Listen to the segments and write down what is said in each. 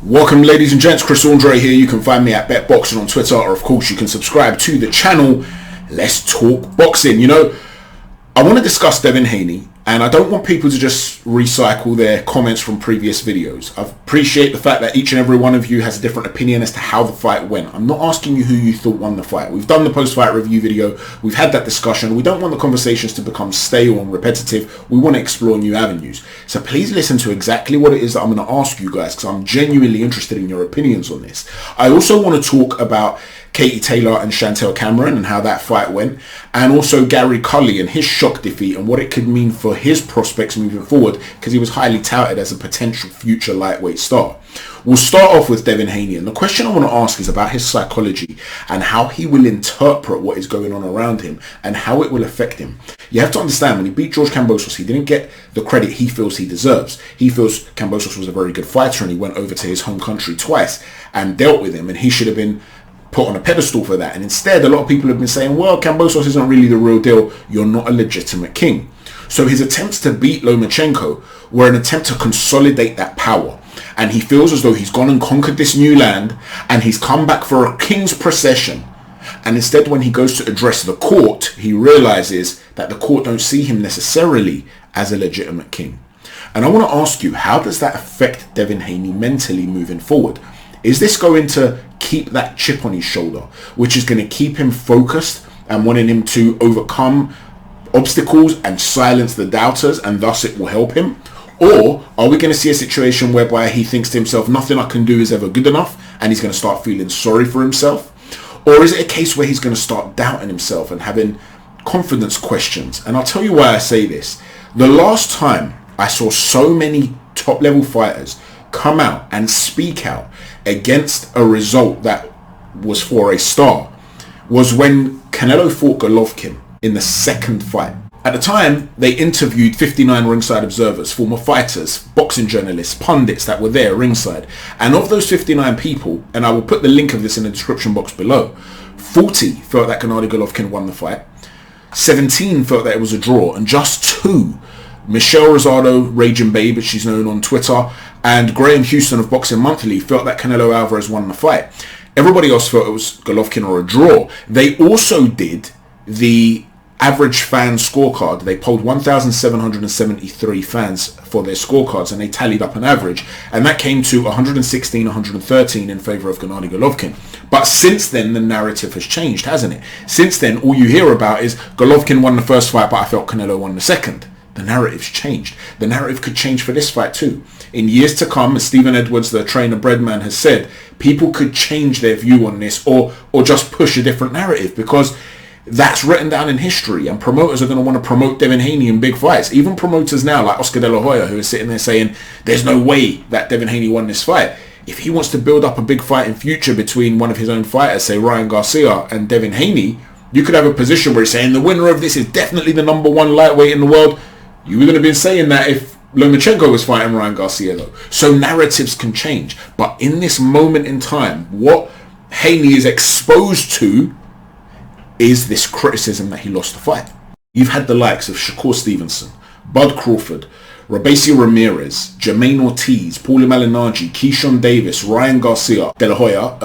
Welcome ladies and gents, Chris Andre here. You can find me at BetBoxing on Twitter, or of course you can subscribe to the channel. Let's talk boxing. You know, I want to discuss Devin Haney, and I don't want people to just recycle their comments from previous videos. I appreciate the fact that each and every one of you has a different opinion as to how the fight went. I'm not asking you who you thought won the fight. We've done the post-fight review video. We've had that discussion. We don't want the conversations to become stale and repetitive. We want to explore new avenues. So please listen to exactly what it is that I'm going to ask you guys, because I'm genuinely interested in your opinions on this. I also want to talk about Katie Taylor and CHANTELLE Cameron and how that fight went, and also Gary Cully and his shock defeat and what it could mean for his prospects moving forward, because he was highly touted as a potential future lightweight star. We'll start off with Devin Haney, and the question I want to ask is about his psychology and how he will interpret what is going on around him and how it will affect him. You have to understand, when he beat George Kambosos, he didn't get the credit he feels he deserves. He feels Kambosos was a very good fighter, and he went over to his home country twice and dealt with him, and he should have been put on a pedestal for that. And instead, a lot of people have been saying, well, Kambosos isn't really the real deal. You're not a legitimate king. So his attempts to beat Lomachenko were an attempt to consolidate that power. And he feels as though he's gone and conquered this new land, and he's come back for a king's procession. And instead, when he goes to address the court, he realizes that the court don't see him necessarily as a legitimate king. And I want to ask you, how does that affect Devin Haney mentally moving forward? Is this going to keep that chip on his shoulder, which is going to keep him focused and wanting him to overcome obstacles and silence the doubters, and thus it will help him? Or are we going to see a situation whereby he thinks to himself, nothing I can do is ever good enough, and he's going to start feeling sorry for himself? Or is it a case where he's going to start doubting himself and having confidence questions? And I'll tell you why I say this. The last time I saw so many top level fighters come out and speak out against a result that was for a star was when Canelo fought Golovkin in the second fight. At the time, they interviewed 59 ringside observers, former fighters, boxing journalists, pundits that were there ringside. And of those 59 people, and I will put the link of this in the description box below, 40 felt that Gennady Golovkin won the fight, 17 felt that it was a draw, and just 2, Michelle Rosado, Raging Babe as she's known on Twitter, and Graham Houston of Boxing Monthly felt that Canelo Alvarez won the fight. Everybody else felt it was Golovkin or a draw. They also did the average fan scorecard. They polled 1,773 fans for their scorecards, and they tallied up an average, and that came to 116, 113 in favor of Gennady Golovkin. But since then, the narrative has changed, hasn't it? Since then, all you hear about is Golovkin won the first fight, but I felt Canelo won the second. The narrative's changed. The narrative could change for this fight too. In years to come, as Stephen Edwards, the trainer breadman, has said, people could change their view on this, or just push a different narrative, because that's written down in history, and promoters are going to want to promote Devin Haney in big fights. Even promoters now like Oscar De La Hoya, who is sitting there saying there's no way that Devin Haney won this fight. If he wants to build up a big fight in future between one of his own fighters, say Ryan Garcia and Devin Haney, you could have a position where he's saying the winner of this is definitely the #1 lightweight in the world. You wouldn't have been saying that if Lomachenko was fighting Ryan Garcia though. So narratives can change. But in this moment in time, what Haney is exposed to is this criticism that he lost the fight. You've had the likes of Shakur Stevenson, Bud Crawford, Robeisio Ramirez, Jermaine Ortiz, Paulie Malignaggi, Keyshawn Davis, Ryan Garcia, De La Hoya,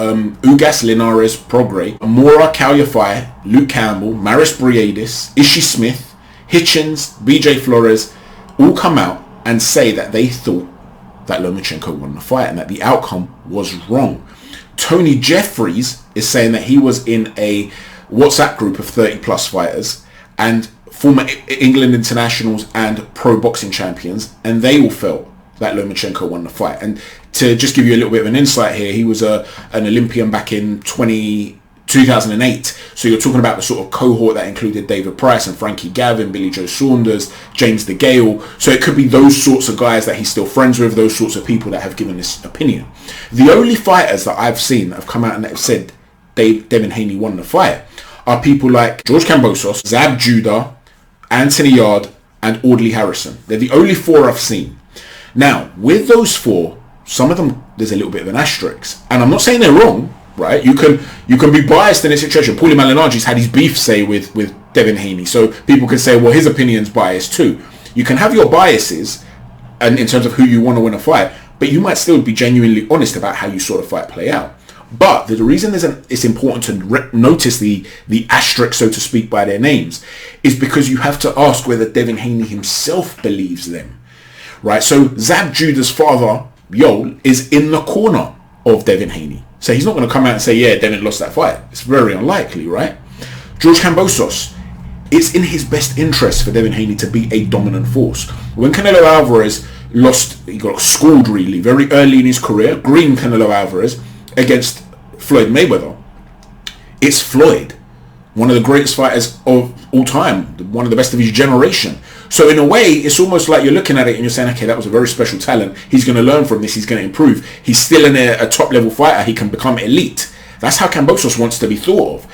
Ugas Linares Prograis, Amora Calyafai, Luke Campbell, Maris Briedis, Ishii Smith, Hitchens, BJ Flores, all come out and say that they thought that Lomachenko won the fight and that the outcome was wrong. Tony Jeffries is saying that he was in a WhatsApp group of 30 plus fighters and former England internationals and pro boxing champions, and they all felt that Lomachenko won the fight. And to just give you a little bit of an insight here, he was an Olympian back in 2008. So you're talking about the sort of cohort that included David Price and Frankie Gavin, Billy Joe Saunders, James DeGale. So it could be those sorts of guys that he's still friends with, those sorts of people that have given this opinion. The only fighters that I've seen that have come out and that have said Devin Haney won the fight are people like George Kambosos, Zab Judah, Anthony Yard, and Audley Harrison. They're the only 4 I've seen. Now, with those 4, some of them, there's a little bit of an asterisk. And I'm not saying they're wrong, right? You can be biased in this situation. Paulie Malignaggi's had his beef, say, with Devin Haney. So people can say, well, his opinion's biased too. You can have your biases and in terms of who you want to win a fight, but you might still be genuinely honest about how you saw the fight play out. But the reason it's important to notice the asterisk, so to speak, by their names is because you have to ask whether Devin Haney himself believes them, right? So Zab Judah's father, Yoel, is in the corner of Devin Haney. So he's not going to come out and say, yeah, Devin lost that fight. It's very unlikely, right? George Kambosos, it's in his best interest for Devin Haney to be a dominant force. When Canelo Alvarez lost, he got schooled really very early in his career, green Canelo Alvarez, against Floyd Mayweather. It's Floyd, one of the greatest fighters of all time, one of the best of his generation. So in a way, it's almost like you're looking at it and you're saying, okay, that was a very special talent. He's going to learn from this. He's going to improve. He's still in a top level fighter. He can become elite. That's how Kambosos wants to be thought of.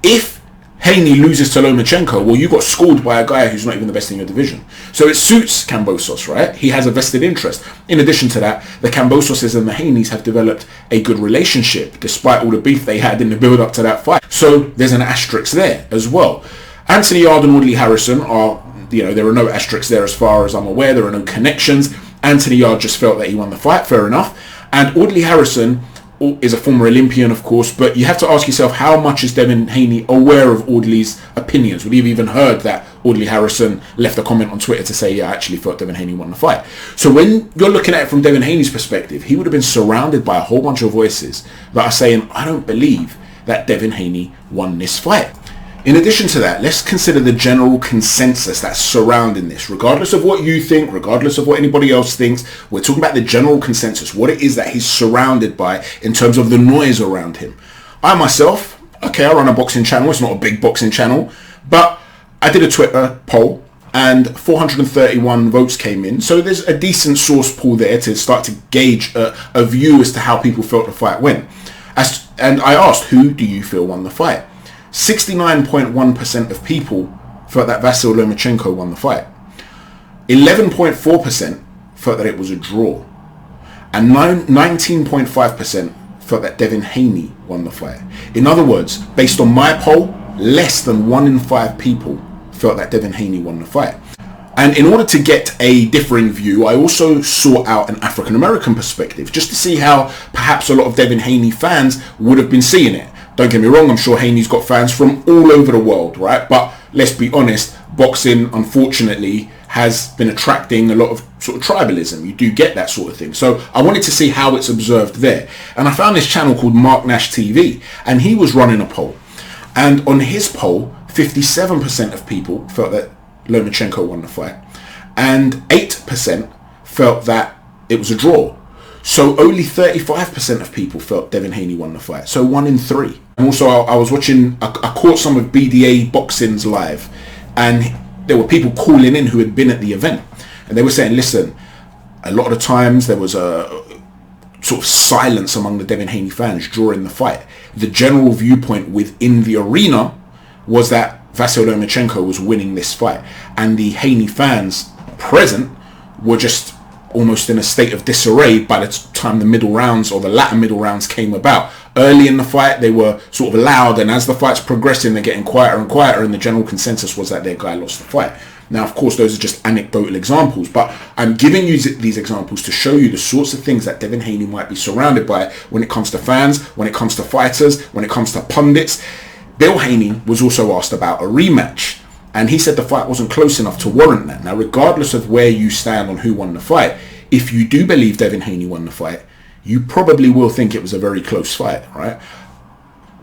If Haney loses to Lomachenko, well, you got schooled by a guy who's not even the best in your division. So it suits Kambosos, right? He has a vested interest. In addition to that, the Kambososes and the Haneys have developed a good relationship, despite all the beef they had in the build-up to that fight. So there's an asterisk there as well. Anthony Yarde and Audley Harrison are, there are no asterisks there as far as I'm aware. There are no connections. Anthony Yarde just felt that he won the fight, fair enough. And Audley Harrison is a former Olympian, of course, but you have to ask yourself, how much is Devin Haney aware of Audley's opinions? Would he have even heard that Audley Harrison left a comment on Twitter to say, yeah, I actually thought Devin Haney won the fight? So when you're looking at it from Devin Haney's perspective, he would have been surrounded by a whole bunch of voices that are saying, I don't believe that Devin Haney won this fight. In addition to that, let's consider the general consensus that's surrounding this. Regardless of what you think, regardless of what anybody else thinks, we're talking about the general consensus, what it is that he's surrounded by in terms of the noise around him. I myself, okay, I run a boxing channel. It's not a big boxing channel, but I did a Twitter poll and 431 votes came in. So there's a decent source pool there to start to gauge a view as to how people felt the fight went. And I asked, who do you feel won the fight? 69.1% of people felt that Vasyl Lomachenko won the fight. 11.4% felt that it was a draw. And 19.5% felt that Devin Haney won the fight. In other words, based on my poll, less than 1 in 5 people felt that Devin Haney won the fight. And in order to get a differing view, I also sought out an African American perspective, just to see how perhaps a lot of Devin Haney fans would have been seeing it. Don't get me wrong, I'm sure Haney's got fans from all over the world, right? But let's be honest, boxing, unfortunately, has been attracting a lot of sort of tribalism. You do get that sort of thing. So I wanted to see how it's observed there. And I found this channel called Mark Nash TV, and he was running a poll. And on his poll, 57% of people felt that Lomachenko won the fight, and 8% felt that it was a draw. So only 35% of people felt Devin Haney won the fight. So 1 in 3. And also I was watching, I caught some of BDA Boxing's live, and there were people calling in who had been at the event, and they were saying, listen, a lot of the times there was a sort of silence among the Devin Haney fans during the fight. The general viewpoint within the arena was that Vasyl Lomachenko was winning this fight, and the Haney fans present were just almost in a state of disarray by the time the middle rounds or the latter middle rounds came about. Early in the fight they were sort of loud, and as the fight's progressing they're getting quieter and quieter, and the general consensus was that their guy lost the fight. Now of course those are just anecdotal examples, but I'm giving you these examples to show you the sorts of things that Devin Haney might be surrounded by when it comes to fans, when it comes to fighters, when it comes to pundits. Bill Haney was also asked about a rematch, and he said the fight wasn't close enough to warrant that. Now, regardless of where you stand on who won the fight, if you do believe Devin Haney won the fight, you probably will think it was a very close fight, right?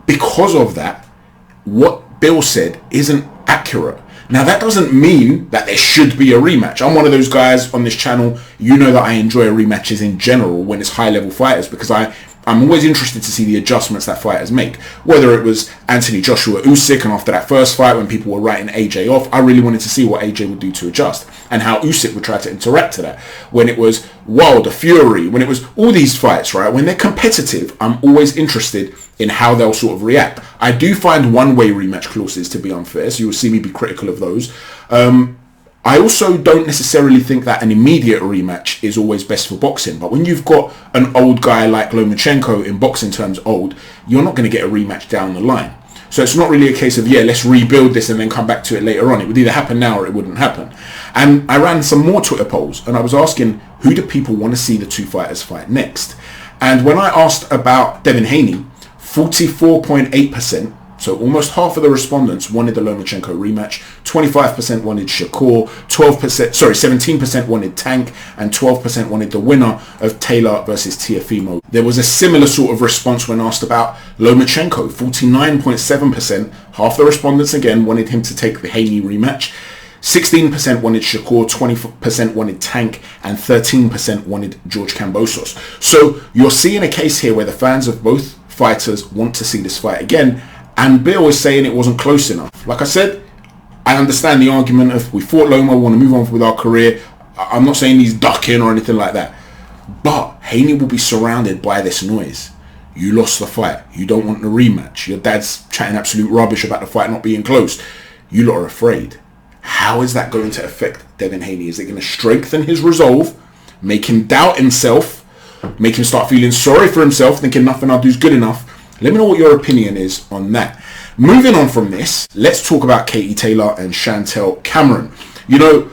Because of that, what Bill said isn't accurate. Now, that doesn't mean that there should be a rematch. I'm one of those guys on this channel, you know that I enjoy rematches in general when it's high-level fighters, because I'm always interested to see the adjustments that fighters make. Whether it was Anthony Joshua Usyk, and after that first fight when people were writing AJ off, I really wanted to see what AJ would do to adjust and how Usyk would try to interact to that. When it was Wilder, Fury, when it was all these fights, right? When they're competitive, I'm always interested in how they'll sort of react. I do find one-way rematch clauses to be unfair, so you'll see me be critical of those. I also don't necessarily think that an immediate rematch is always best for boxing, but when you've got an old guy like Lomachenko, in boxing terms old, you're not going to get a rematch down the line. So it's not really a case of, yeah, let's rebuild this and then come back to it later on. It would either happen now or it wouldn't happen. And I ran some more Twitter polls, and I was asking, who do people want to see the two fighters fight next? And when I asked about Devin Haney, 44.8%, so almost half of the respondents wanted the Lomachenko rematch, 25% wanted Shakur, 17% wanted Tank, and 12% wanted the winner of Taylor versus Teofimo. There was a similar sort of response when asked about Lomachenko, 49.7%, half the respondents again wanted him to take the Haney rematch, 16% wanted Shakur, 20% wanted Tank, and 13% wanted George Kambosos. So you're seeing a case here where the fans of both fighters want to see this fight again, and Bill is saying it wasn't close enough. Like I said, I understand the argument of we fought Loma, we want to move on with our career. I'm not saying he's ducking or anything like that, but Haney will be surrounded by this noise. You lost the fight. You don't want the rematch. Your dad's chatting absolute rubbish about the fight not being close. You lot are afraid. How is that going to affect Devin Haney? Is it going to strengthen his resolve, make him doubt himself, make him start feeling sorry for himself, thinking nothing I'll do is good enough? Let me know what your opinion is on that. Moving on from this, let's talk about Katie Taylor and Chantelle Cameron. You know,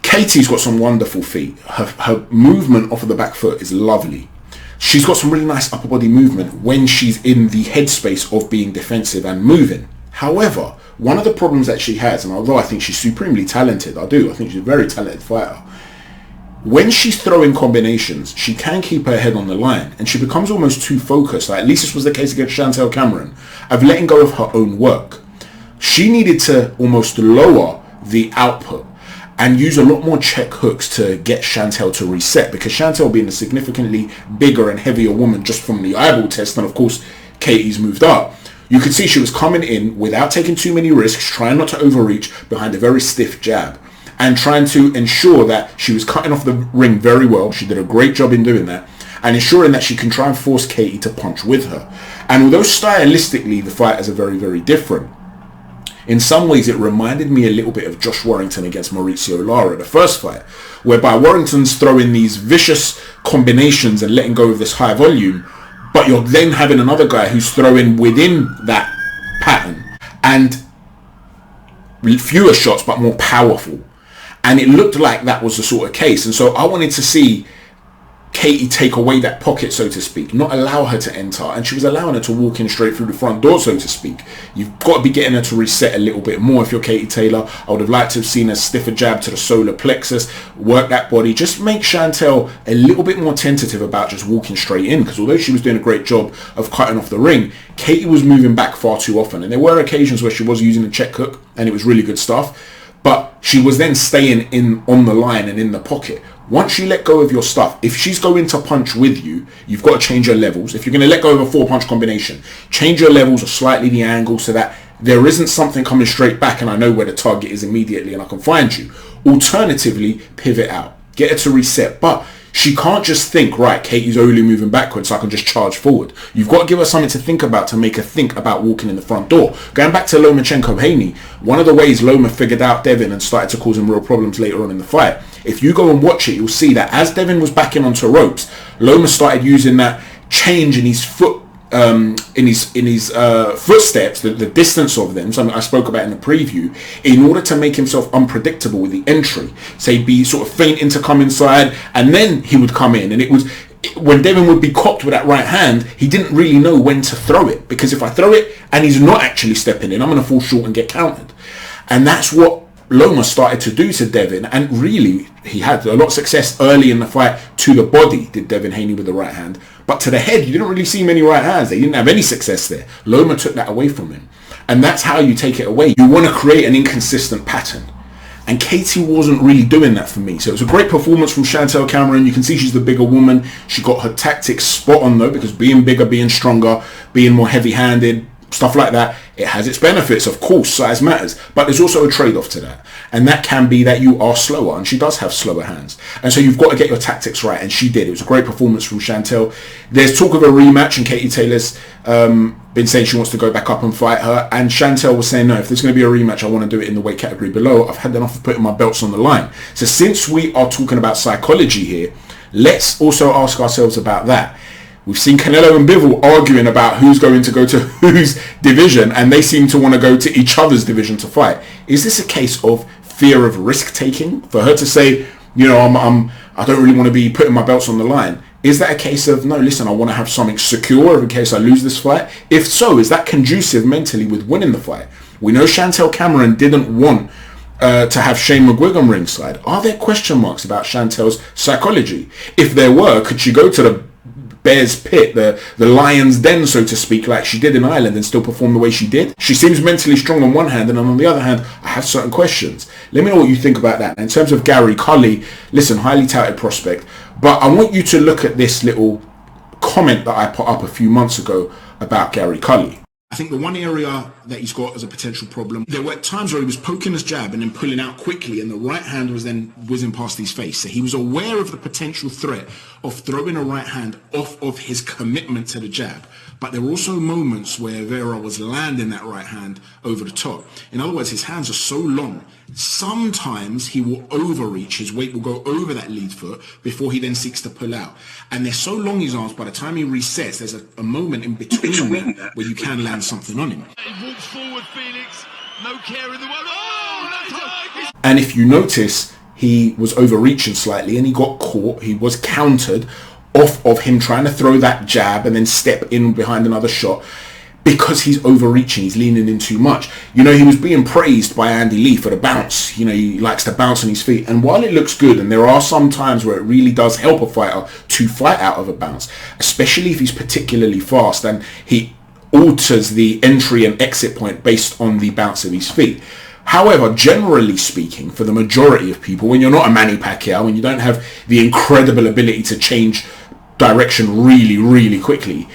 Katie's got some wonderful feet. Her movement off of the back foot is lovely. She's got some really nice upper body movement when she's in the headspace of being defensive and moving. However, one of the problems that she has, and although I think she's supremely talented, I think she's a very talented fighter, when she's throwing combinations, she can keep her head on the line and she becomes almost too focused. Like, at least this was the case against Chantelle Cameron, of letting go of her own work. She needed to almost lower the output and use a lot more check hooks to get Chantelle to reset, because Chantelle, being a significantly bigger and heavier woman just from the eyeball test, and of course Katie's moved up, you could see she was coming in without taking too many risks, trying not to overreach behind a very stiff jab, and trying to ensure that she was cutting off the ring very well. She did a great job in doing that, and ensuring that she can try and force Katie to punch with her. And although stylistically the fighters are very, very different, in some ways it reminded me a little bit of Josh Warrington against Mauricio Lara, the first fight, whereby Warrington's throwing these vicious combinations and letting go of this high volume, but you're then having another guy who's throwing within that pattern and fewer shots but more powerful. And it looked like that was the sort of case. And so I wanted to see Katie take away that pocket, so to speak, not allow her to enter. And she was allowing her to walk in straight through the front door, so to speak. You've got to be getting her to reset a little bit more if you're Katie Taylor. I would have liked to have seen a stiffer jab to the solar plexus, work that body, just make Chantelle a little bit more tentative about just walking straight in. Because although she was doing a great job of cutting off the ring, Katie was moving back far too often. And there were occasions where she was using a check hook and it was really good stuff. But she was then staying in on the line and in the pocket. Once you let go of your stuff, if she's going to punch with you, you've got to change your levels. If you're going to let go of a 4-punch combination, change your levels or slightly the angle so that there isn't something coming straight back and I know where the target is immediately and I can find you. Alternatively, pivot out. Get her to reset. But she can't just think, right, Katie's only moving backwards so I can just charge forward. You've got to give her something to think about, to make her think about walking in the front door. Going back to Lomachenko Haney, one of the ways Loma figured out Devin and started to cause him real problems later on in the fight, if you go and watch it, you'll see that as Devin was backing onto ropes, Loma started using that change in his foot, in his footsteps, the distance of them, something I spoke about in the preview, in order to make himself unpredictable with the entry. Say, be sort of feinting to come inside, and then he would come in, and it was when Devin would be cocked with that right hand, he didn't really know when to throw it, because if I throw it and he's not actually stepping in, I'm going to fall short and get countered. And that's what Loma started to do to Devin, and really he had a lot of success early in the fight to the body, did Devin Haney, with the right hand, but to the head you didn't really see many right hands. They didn't have any success there. Loma took that away from him, and that's how you take it away. You want to create an inconsistent pattern, and Katie wasn't really doing that for me. So it was a great performance from Chantelle Cameron. You can see she's the bigger woman. She got her tactics spot on though, because being bigger, being stronger, being more heavy-handed, stuff like that, it has its benefits. Of course, size matters, but there's also a trade-off to that, and that can be that you are slower, and she does have slower hands, and so you've got to get your tactics right, and she did. It was a great performance from Chantelle. There's talk of a rematch, and Katie Taylor's been saying she wants to go back up and fight her, and Chantelle was saying, no, if there's going to be a rematch, I want to do it in the weight category below. I've had enough of putting my belts on the line. So since we are talking about psychology here, let's also ask ourselves about that. We've seen Canelo and Bivol arguing about who's going to go to whose division, and they seem to want to go to each other's division to fight. Is this a case of fear of risk taking for her to say, you know, I don't really want to be putting my belts on the line. Is that a case of, no, listen, I want to have something secure in case I lose this fight? If so, is that conducive mentally with winning the fight? We know CHANTELLE CAMERON didn't want to have Shane McGuigan ringside. Are there question marks about Chantelle's psychology? If there were, could she go to the bear's pit, the lion's den, so to speak, like she did in Ireland, and still perform the way she did? She seems mentally strong on one hand, and on the other hand, I have certain questions. Let me know what you think about that. In terms of Gary Cully, listen, highly touted prospect, but I want you to look at this little comment that I put up a few months ago about Gary Cully. I think the one area that he's got as a potential problem, there were times where he was poking his jab and then pulling out quickly, and the right hand was then whizzing past his face. So he was aware of the potential threat of throwing a right hand off of his commitment to the jab. But there were also moments where Vera was landing that right hand over the top. In other words, his hands are so long, sometimes he will overreach. His weight will go over that lead foot before he then seeks to pull out. And they're so long, his arms, by the time he resets, there's a moment in between that where you can land something on him. He walks forward, Felix. No care in the world. Oh, and if you notice, he was overreaching slightly and he got caught. He was countered off of him trying to throw that jab and then step in behind another shot, because he's overreaching, he's leaning in too much. You know, he was being praised by Andy Lee for the bounce. You know, he likes to bounce on his feet, and while it looks good, and there are some times where it really does help a fighter to fight out of a bounce, especially if he's particularly fast and he alters the entry and exit point based on the bounce of his feet. However, generally speaking, for the majority of people, when you're not a Manny Pacquiao, when you don't have the incredible ability to change direction really, really quickly,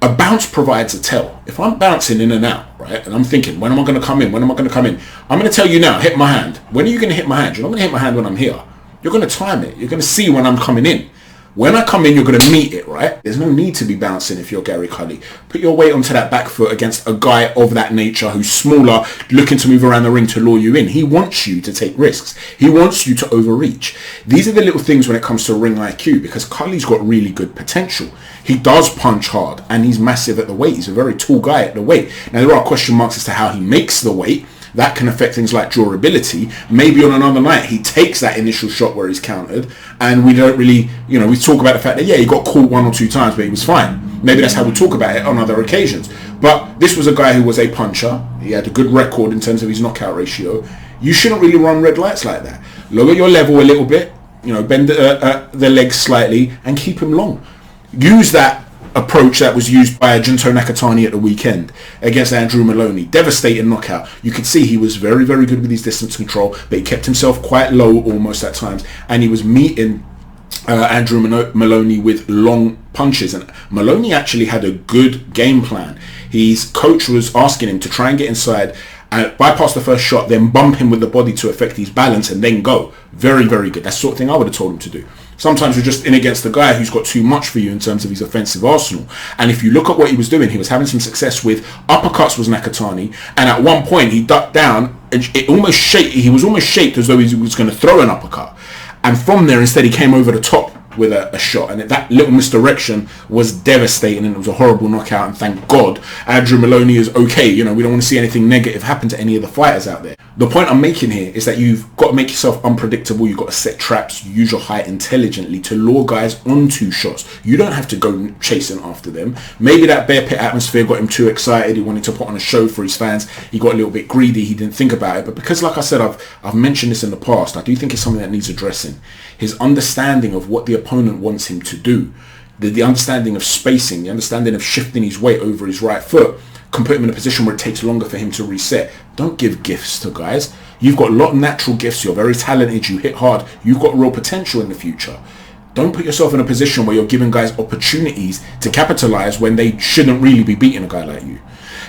a bounce provides a tell. If I'm bouncing in and out, right, and I'm thinking, when am I going to come in? When am I going to come in? I'm going to tell you now, hit my hand. When are you going to hit my hand? You're not going to hit my hand when I'm here. You're going to time it. You're going to see when I'm coming in. When I come in, you're going to meet it, right? There's no need to be bouncing if you're Gary Cully. Put your weight onto that back foot against a guy of that nature who's smaller, looking to move around the ring to lure you in. He wants you to take risks. He wants you to overreach. These are the little things when it comes to ring IQ, because Cully's got really good potential. He does punch hard, and he's massive at the weight. He's a very tall guy at the weight. Now, there are question marks as to how he makes the weight. That can affect things like durability. Maybe on another night he takes that initial shot where he's countered, and we don't really, you know, we talk about the fact that, yeah, he got caught 1 or 2 times, but he was fine. Maybe that's how we talk about it on other occasions. But this was a guy who was a puncher. He had a good record in terms of his knockout ratio. You shouldn't really run red lights like that. Lower your level a little bit, you know, bend the legs slightly and keep him long. Use that approach that was used by JUNTO NAKATANI at the weekend against Andrew Maloney. Devastating knockout. You could see he was very, very good with his distance control, but he kept himself quite low almost at times, and he was meeting Andrew Maloney with long punches, and Maloney actually had a good game plan. His coach was asking him to try and get inside, bypass the first shot, then bump him with the body to affect his balance and then go. Very, very good. That's the sort of thing I would have told him to do. Sometimes you're just in against the guy who's got too much for you in terms of his offensive arsenal. And if you look at what he was doing, he was having some success with uppercuts was Nakatani, and at one point he ducked down and he was almost shaped as though he was going to throw an uppercut. And from there, instead, he came over the top with a shot, and that little misdirection was devastating, and it was a horrible knockout. And thank God Andrew Maloney is okay. You know, we don't want to see anything negative happen to any of the fighters out there. The point I'm making here is that you've got to make yourself unpredictable. You've got to set traps, use your height intelligently to lure guys onto shots. You don't have to go chasing after them. Maybe that bear pit atmosphere got him too excited. He wanted to put on a show for his fans. He got a little bit greedy. He didn't think about it. But because, like I said, I've mentioned this in the past, I do think it's something that needs addressing. His understanding of what the opponent wants him to do, the understanding of spacing, the understanding of shifting his weight over his right foot can put him in a position where it takes longer for him to reset. Don't give gifts to guys. You've got a lot of natural gifts. You're very talented. You hit hard. You've got real potential in the future. Don't put yourself in a position where you're giving guys opportunities to capitalize when they shouldn't really be beating a guy like you.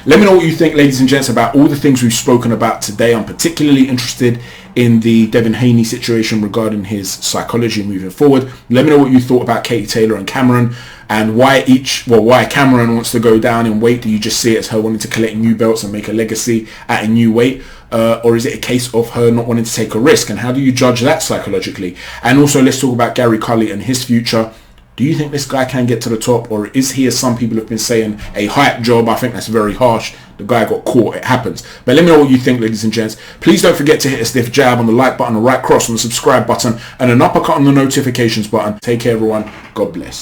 Let me know what you think, ladies and gents, about all the things we've spoken about today. I'm particularly interested in the Devin Haney situation regarding his psychology moving forward. Let me know what you thought about Katie Taylor and Cameron, and why Cameron wants to go down in weight. Do you just see it as her wanting to collect new belts and make a legacy at a new weight? Or is it a case of her not wanting to take a risk? And how do you judge that psychologically? And also, let's talk about Gary Cully and his future. Do you think this guy can get to the top, or is he, as some people have been saying, a hype job? I think that's very harsh. The guy got caught. It happens. But let me know what you think, ladies and gents. Please don't forget to hit a stiff jab on the like button, a right cross on the subscribe button, and an uppercut on the notifications button. Take care, everyone. God bless.